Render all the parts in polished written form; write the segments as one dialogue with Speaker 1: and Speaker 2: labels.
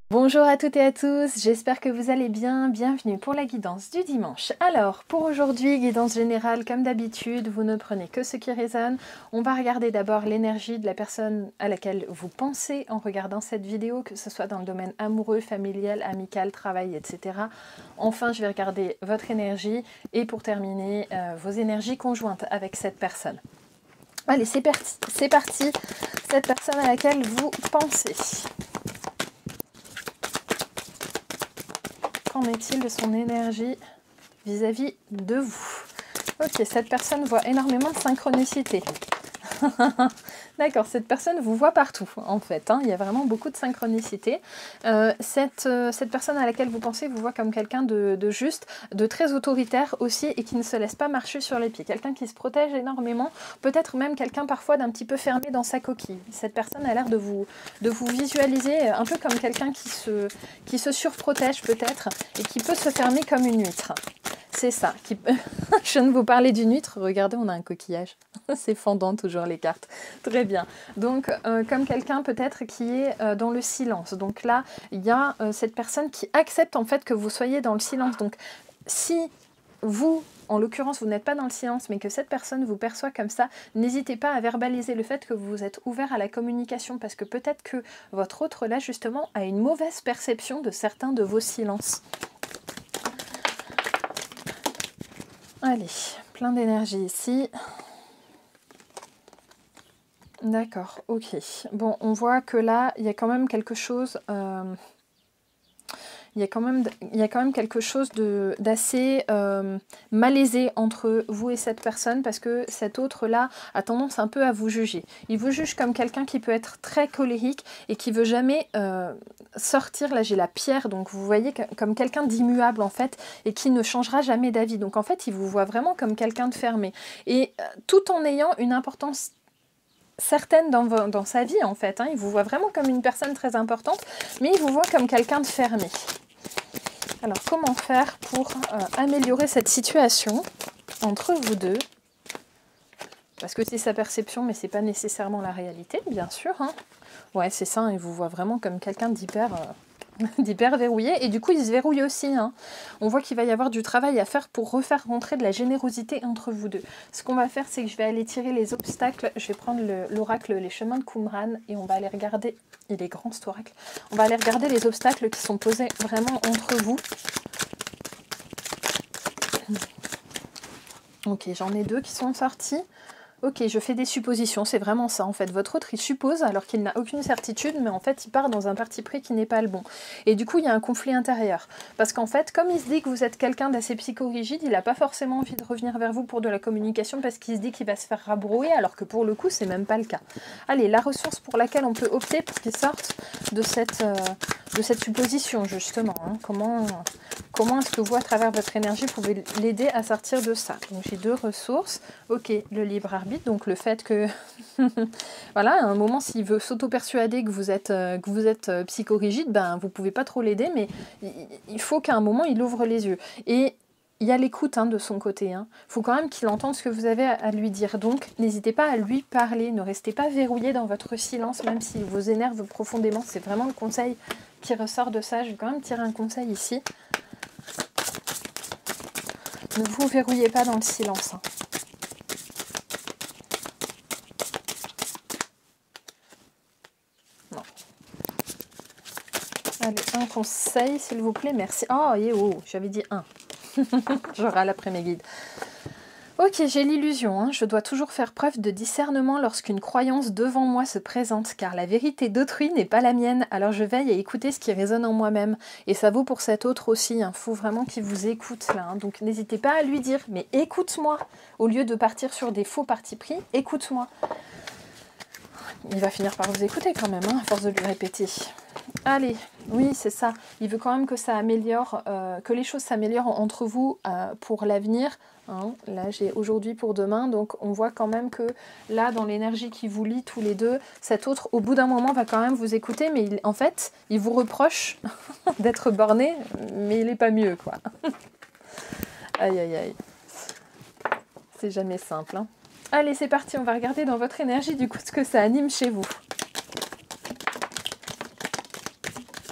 Speaker 1: Bonjour à toutes et à tous, j'espère que vous allez bien, bienvenue pour la guidance du dimanche. Alors, pour aujourd'hui, guidance générale comme d'habitude, vous ne prenez que ce qui résonne. On va regarder d'abord l'énergie de la personne à laquelle vous pensez en regardant cette vidéo, que ce soit dans le domaine amoureux, familial, amical, travail, etc. Enfin, je vais regarder votre énergie et pour terminer, vos énergies conjointes avec cette personne. Allez, c'est parti, cette personne à laquelle vous pensez. Qu'en est-il de son énergie vis-à-vis de vous? Ok, cette personne voit énormément de synchronicité. D'accord, cette personne vous voit partout, en fait. Il y a vraiment beaucoup de synchronicité. Cette personne à laquelle vous pensez vous voit comme quelqu'un de juste, de très autoritaire aussi, et qui ne se laisse pas marcher sur les pieds. Quelqu'un qui se protège énormément, peut-être même quelqu'un parfois d'un petit peu fermé dans sa coquille. Cette personne a l'air de vous visualiser un peu comme quelqu'un qui se surprotège peut-être, et qui peut se fermer comme une huître. C'est ça. Je viens de vous parler d'une huître. Regardez, on a un coquillage. C'est fendant toujours les cartes. Très bien. Donc, comme quelqu'un peut-être qui est dans le silence. Donc là, il y a cette personne qui accepte en fait que vous soyez dans le silence. Donc, si vous, en l'occurrence, vous n'êtes pas dans le silence, mais que cette personne vous perçoit comme ça, n'hésitez pas à verbaliser le fait que vous êtes ouvert à la communication, parce que peut-être que votre autre, là, justement, a une mauvaise perception de certains de vos silences. Allez, plein d'énergie ici. D'accord, ok. Bon, on voit que là, il y a quand même quelque chose... Il y a quand même quelque chose d'assez malaisé entre vous et cette personne, parce que cet autre-là a tendance un peu à vous juger. Il vous juge comme quelqu'un qui peut être très colérique et qui veut jamais sortir. Là, j'ai la pierre, donc vous voyez comme quelqu'un d'immuable en fait, et qui ne changera jamais d'avis. Donc en fait, il vous voit vraiment comme quelqu'un de fermé. Et tout en ayant une importance certaine dans sa vie en fait. Il vous voit vraiment comme une personne très importante, mais il vous voit comme quelqu'un de fermé. Alors, comment faire pour améliorer cette situation entre vous deux? Parce que c'est sa perception, mais c'est pas nécessairement la réalité, bien sûr. Ouais, c'est ça, il vous voit vraiment comme quelqu'un d'hyper verrouillé. Et du coup, il se verrouille aussi. On voit qu'il va y avoir du travail à faire pour refaire rentrer de la générosité entre vous deux. Ce qu'on va faire, c'est que je vais aller tirer les obstacles. Je vais prendre l'oracle Les Chemins de Qumran et on va aller regarder... Il est grand cet oracle. On va aller regarder les obstacles qui sont posés vraiment entre vous. Ok, j'en ai deux qui sont sortis. Ok, je fais des suppositions, c'est vraiment ça en fait. Votre autre, il suppose alors qu'il n'a aucune certitude, mais en fait, il part dans un parti pris qui n'est pas le bon. Et du coup, il y a un conflit intérieur. Parce qu'en fait, comme il se dit que vous êtes quelqu'un d'assez psychorigide, il n'a pas forcément envie de revenir vers vous pour de la communication parce qu'il se dit qu'il va se faire rabrouer, alors que pour le coup, c'est même pas le cas. Allez, la ressource pour laquelle on peut opter pour qu'il sorte de cette supposition, justement. Comment est-ce que vous, à travers votre énergie, pouvez l'aider à sortir de ça? Donc, j'ai deux ressources. Ok, le libre arbitre, donc le fait que, voilà, à un moment, s'il veut s'auto-persuader que vous êtes psychorigide, ben, vous pouvez pas trop l'aider, mais il faut qu'à un moment, il ouvre les yeux. Et il y a l'écoute de son côté. Il faut quand même qu'il entende ce que vous avez à lui dire. Donc, n'hésitez pas à lui parler. Ne restez pas verrouillé dans votre silence, même s'il vous énerve profondément. C'est vraiment le conseil qui ressort de ça. Je vais quand même tirer un conseil ici. Ne vous verrouillez pas dans le silence. Non. Allez, un conseil, s'il vous plaît. Merci. Oh, j'avais dit un. Je râle après mes guides. Ok, j'ai l'illusion. Je dois toujours faire preuve de discernement lorsqu'une croyance devant moi se présente, car la vérité d'autrui n'est pas la mienne. Alors je veille à écouter ce qui résonne en moi-même. Et ça vaut pour cet autre aussi. Faut vraiment qu'il vous écoute là. Donc n'hésitez pas à lui dire, mais écoute-moi. Au lieu de partir sur des faux partis pris, écoute-moi. Il va finir par vous écouter quand même, à force de lui répéter. Allez, oui, c'est ça. Il veut quand même que ça améliore, que les choses s'améliorent entre vous pour l'avenir. Là, j'ai aujourd'hui pour demain. Donc, on voit quand même que là, dans l'énergie qui vous lie tous les deux, cet autre, au bout d'un moment, va quand même vous écouter. Mais en fait, il vous reproche d'être borné, mais il n'est pas mieux, quoi. Aïe, aïe, aïe. C'est jamais simple. Allez, c'est parti. On va regarder dans votre énergie, du coup, ce que ça anime chez vous.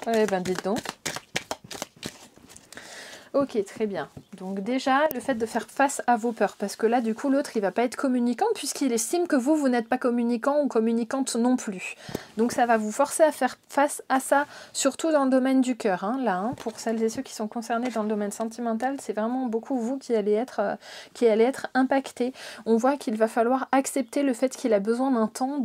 Speaker 1: Eh ben dites donc. Ok, très bien. Donc déjà, le fait de faire face à vos peurs, parce que là, du coup, l'autre, il va pas être communicant, puisqu'il estime que vous n'êtes pas communicant ou communicante non plus. Donc ça va vous forcer à faire face à ça, surtout dans le domaine du cœur. Hein, là, pour celles et ceux qui sont concernés dans le domaine sentimental, c'est vraiment beaucoup vous qui allez être impacté. On voit qu'il va falloir accepter le fait qu'il a besoin d'un temps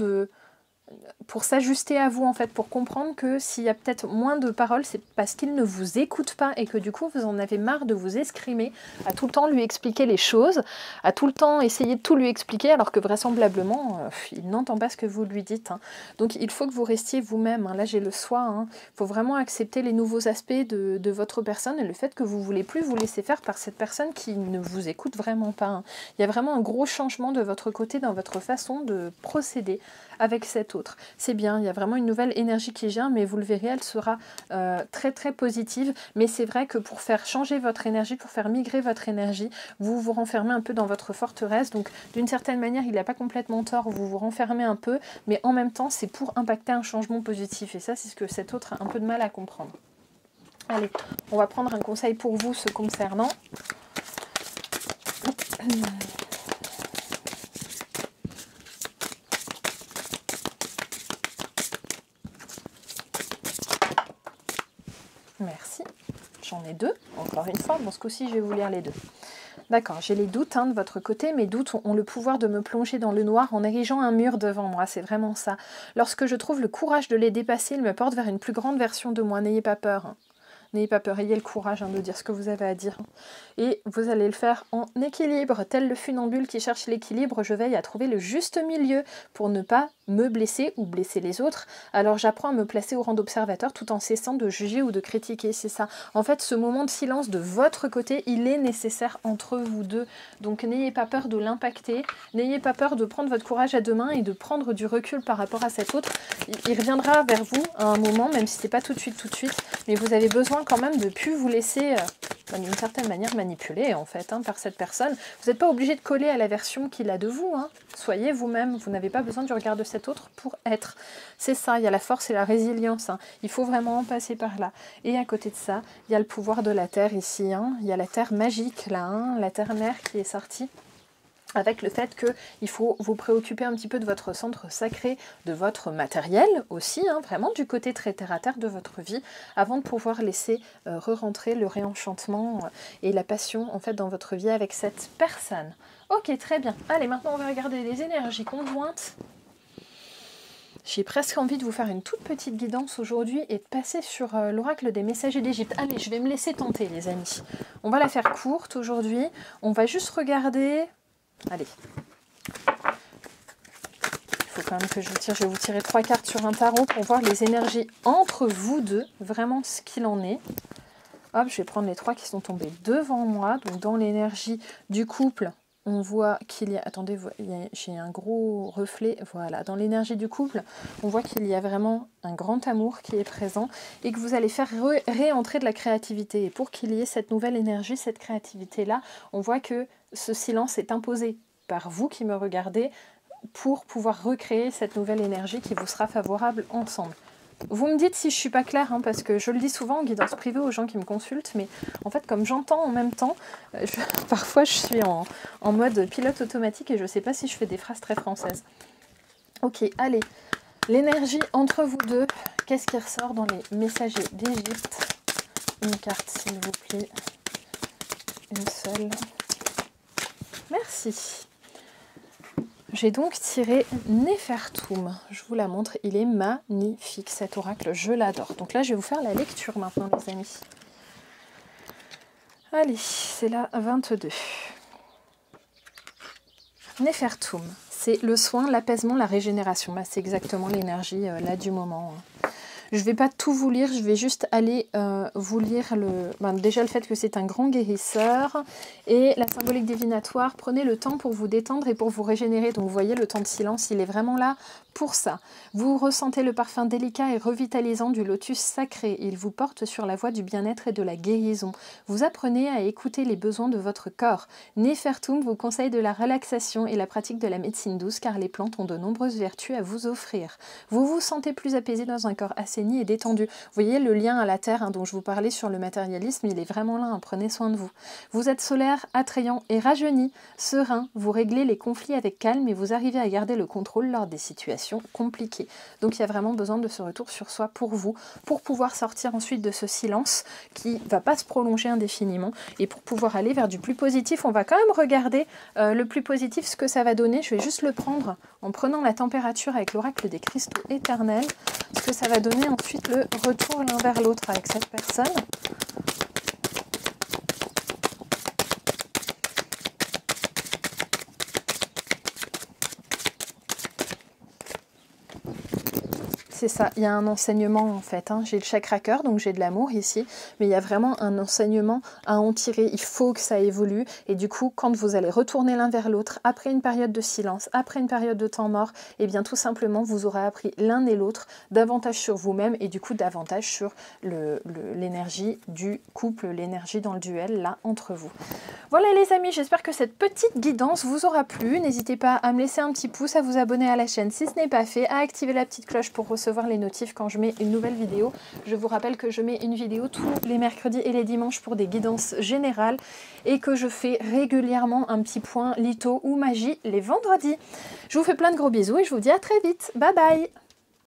Speaker 1: pour s'ajuster à vous en fait, pour comprendre que s'il y a peut-être moins de paroles, c'est parce qu'il ne vous écoute pas et que du coup vous en avez marre de vous exprimer, à tout le temps lui expliquer les choses, à tout le temps essayer de tout lui expliquer alors que vraisemblablement il n'entend pas ce que vous lui dites. Hein. Donc il faut que vous restiez vous-même, hein. Là j'ai le soi, il faut vraiment accepter les nouveaux aspects de votre personne et le fait que vous ne voulez plus vous laisser faire par cette personne qui ne vous écoute vraiment pas. Hein. Il y a vraiment un gros changement de votre côté dans votre façon de procéder avec cet autre. C'est bien, il y a vraiment une nouvelle énergie qui vient, mais vous le verrez, elle sera très très positive. Mais c'est vrai que pour faire changer votre énergie, pour faire migrer votre énergie, vous vous renfermez un peu dans votre forteresse. Donc d'une certaine manière, il n'a pas complètement tort, vous vous renfermez un peu, mais en même temps, c'est pour impacter un changement positif. Et ça, c'est ce que cet autre a un peu de mal à comprendre. Allez, on va prendre un conseil pour vous, ce concernant. Merci. J'en ai deux, encore une fois. Bon, ce coup-ci, je vais vous lire les deux. D'accord, j'ai les doutes de votre côté. Mes doutes ont le pouvoir de me plonger dans le noir en érigeant un mur devant moi. C'est vraiment ça. Lorsque je trouve le courage de les dépasser, ils me portent vers une plus grande version de moi. N'ayez pas peur. N'ayez pas peur, ayez le courage de dire ce que vous avez à dire. Et vous allez le faire en équilibre. Tel le funambule qui cherche l'équilibre, je veille à trouver le juste milieu pour ne pas me blesser ou blesser les autres. Alors j'apprends à me placer au rang d'observateur tout en cessant de juger ou de critiquer, c'est ça. En fait, ce moment de silence de votre côté, il est nécessaire entre vous deux. Donc n'ayez pas peur de l'impacter, n'ayez pas peur de prendre votre courage à deux mains et de prendre du recul par rapport à cet autre. Il reviendra vers vous à un moment, même si c'est pas tout de suite, mais vous avez besoin quand même de ne plus vous laisser d'une certaine manière manipuler en fait par cette personne. Vous n'êtes pas obligé de coller à la version qu'il a de vous. Soyez vous-même, vous n'avez pas besoin du regard de cet autre pour être. C'est ça, il y a la force et la résilience. Il faut vraiment passer par là. Et à côté de ça, il y a le pouvoir de la Terre ici. Il y a la Terre magique là, la Terre-Mère qui est sortie. Avec le fait qu'il faut vous préoccuper un petit peu de votre centre sacré, de votre matériel aussi, vraiment du côté très terre-à-terre de votre vie, avant de pouvoir laisser re-rentrer le réenchantement et la passion en fait dans votre vie avec cette personne. Ok, très bien. Allez, maintenant on va regarder les énergies conjointes. J'ai presque envie de vous faire une toute petite guidance aujourd'hui et de passer sur l'oracle des messagers d'Égypte. Allez, je vais me laisser tenter les amis. On va la faire courte aujourd'hui. On va juste regarder... Allez, il faut quand même que je tire, je vais vous tirer 3 cartes sur un tarot pour voir les énergies entre vous deux, vraiment ce qu'il en est. Hop, je vais prendre les 3 qui sont tombés devant moi. Donc dans l'énergie du couple, on voit qu'il y a... Attendez, j'ai un gros reflet. Voilà, dans l'énergie du couple, on voit qu'il y a vraiment un grand amour qui est présent et que vous allez faire réentrer de la créativité. Et pour qu'il y ait cette nouvelle énergie, cette créativité-là, on voit que ce silence est imposé par vous qui me regardez pour pouvoir recréer cette nouvelle énergie qui vous sera favorable ensemble. Vous me dites si je suis pas claire, parce que je le dis souvent en guidance privée aux gens qui me consultent, mais en fait comme j'entends en même temps, parfois je suis en mode pilote automatique et je sais pas si je fais des phrases très françaises. Ok, allez, l'énergie entre vous deux, qu'est-ce qui ressort dans les messagers d'Égypte? Une carte s'il vous plaît, une seule. Merci. J'ai donc tiré Nefertum. Je vous la montre, il est magnifique cet oracle, je l'adore. Donc là, je vais vous faire la lecture maintenant, les amis. Allez, c'est la 22. Nefertum, c'est le soin, l'apaisement, la régénération. Bah, c'est exactement l'énergie là du moment. Je ne vais pas tout vous lire, je vais juste aller vous lire déjà le fait que c'est un grand guérisseur et la symbolique divinatoire. Prenez le temps pour vous détendre et pour vous régénérer. Donc vous voyez, le temps de silence, il est vraiment là pour ça. Vous ressentez le parfum délicat et revitalisant du lotus sacré. Il vous porte sur la voie du bien-être et de la guérison. Vous apprenez à écouter les besoins de votre corps. Nefertum vous conseille de la relaxation et la pratique de la médecine douce car les plantes ont de nombreuses vertus à vous offrir. Vous vous sentez plus apaisé dans un corps assez assaini et détendu. Vous voyez le lien à la terre dont je vous parlais sur le matérialisme, il est vraiment là, prenez soin de vous. Vous êtes solaire, attrayant et rajeuni, serein, vous réglez les conflits avec calme et vous arrivez à garder le contrôle lors des situations compliquées. Donc il y a vraiment besoin de ce retour sur soi pour vous, pour pouvoir sortir ensuite de ce silence qui ne va pas se prolonger indéfiniment et pour pouvoir aller vers du plus positif. On va quand même regarder le plus positif, ce que ça va donner. Je vais juste le prendre en prenant la température avec l'oracle des cristaux éternels, ce que ça va donner ensuite le retour l'un vers l'autre avec cette personne. C'est ça, il y a un enseignement en fait, j'ai le chakra cœur, donc j'ai de l'amour ici, mais il y a vraiment un enseignement à en tirer, il faut que ça évolue, et du coup, quand vous allez retourner l'un vers l'autre, après une période de silence, après une période de temps mort, et bien tout simplement, vous aurez appris l'un et l'autre davantage sur vous-même, et du coup, davantage sur l'énergie du couple, l'énergie dans le duel, là, entre vous. Voilà les amis, j'espère que cette petite guidance vous aura plu, n'hésitez pas à me laisser un petit pouce, à vous abonner à la chaîne si ce n'est pas fait, à activer la petite cloche pour recevoir les notifs quand je mets une nouvelle vidéo. Je vous rappelle que je mets une vidéo tous les mercredis et les dimanches pour des guidances générales et que je fais régulièrement un petit point litho ou magie les vendredis. Je vous fais plein de gros bisous et je vous dis à très vite. Bye bye!